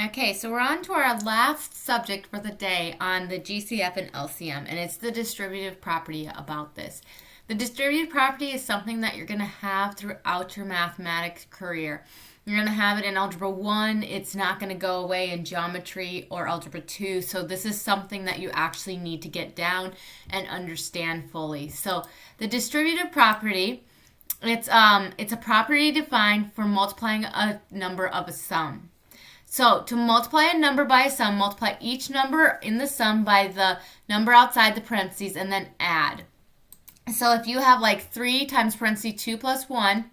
Okay, so we're on to our last subject for the day on the GCF and LCM, and it's the distributive property about this. The distributive property is something that you're going to have throughout your mathematics career. You're going to have it in Algebra 1. It's not going to go away in Geometry or Algebra 2. So this is something that you actually need to get down and understand fully. So the distributive property, it's a property defined for multiplying a number of a sum. So to multiply a number by a sum, multiply each number in the sum by the number outside the parentheses and then add. So if you have like 3 times parentheses 2 plus 1,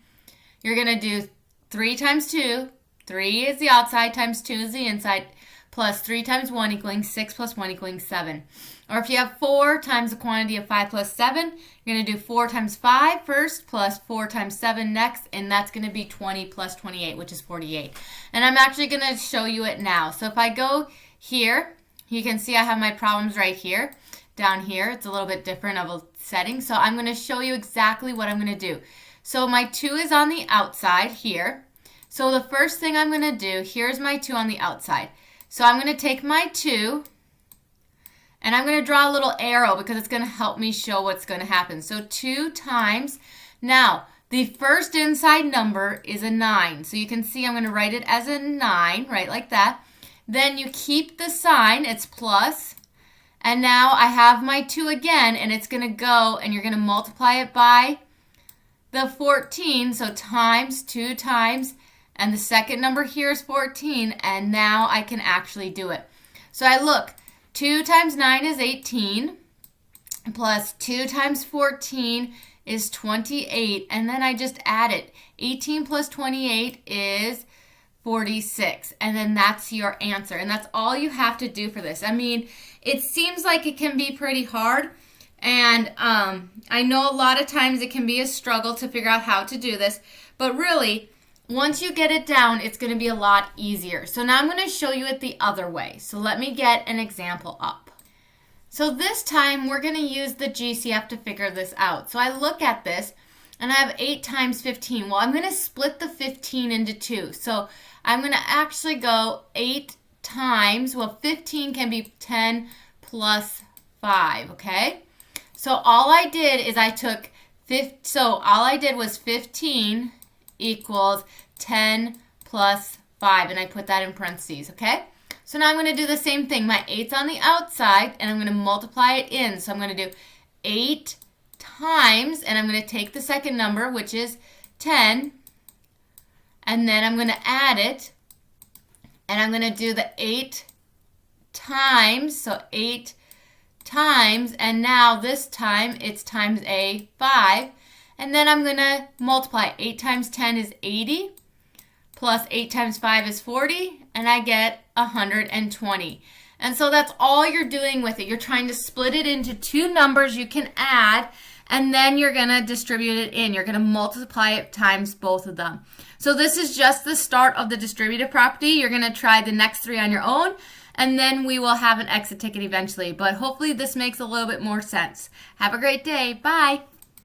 you're going to do 3 times 2, 3 is the outside times 2 is the inside, plus 3 times 1 equaling 6 plus 1 equaling 7. Or if you have 4 times the quantity of 5 plus 7, you're going to do 4 times 5 first plus 4 times 7 next, and that's going to be 20 plus 28, which is 48. And I'm actually going to show you it now. So if I go here, you can see I have my problems right here. Down here, it's a little bit different of a setting. So I'm going to show you exactly what I'm going to do. So my 2 is on the outside here. So the first thing I'm going to do, here's my 2 on the outside. So I'm going to take my 2, and I'm going to draw a little arrow because it's going to help me show what's going to happen. So 2 times, now the first inside number is a 9. So you can see I'm going to write it as a 9, right like that. Then you keep the sign, it's plus. And now I have my 2 again, and it's going to go, and you're going to multiply it by the 14. So times 2 times, and the second number here is 14, and now I can actually do it. So I look, 2 times 9 is 18, plus 2 times 14 is 28, and then I just add it. 18 plus 28 is 46, and then that's your answer. And that's all you have to do for this. I mean, it seems like it can be pretty hard, and I know a lot of times it can be a struggle to figure out how to do this, but really, once you get it down, it's going to be a lot easier. So now I'm going to show you it the other way. So let me get an example up. So this time, we're going to use the GCF to figure this out. So I look at this, and I have 8 times 15. Well, I'm going to split the 15 into 2. So I'm going to actually go 8 times, well, 15 can be 10 plus 5, okay? So all I did is all I did was 15 equals 10 plus 5, and I put that in parentheses, okay? So now I'm going to do the same thing. My 8's on the outside, and I'm going to multiply it in. So I'm going to do 8 times, and I'm going to take the second number, which is 10, and then I'm going to add it, and I'm going to do the 8 times, so 8 times, and now this time it's times a 5, and then I'm going to multiply. 8 times 10 is 80, plus 8 times 5 is 40, and I get 120. And so that's all you're doing with it. You're trying to split it into 2 numbers you can add, and then you're going to distribute it in. You're going to multiply it times both of them. So this is just the start of the distributive property. You're going to try the next 3 on your own, and then we will have an exit ticket eventually. But hopefully this makes a little bit more sense. Have a great day. Bye.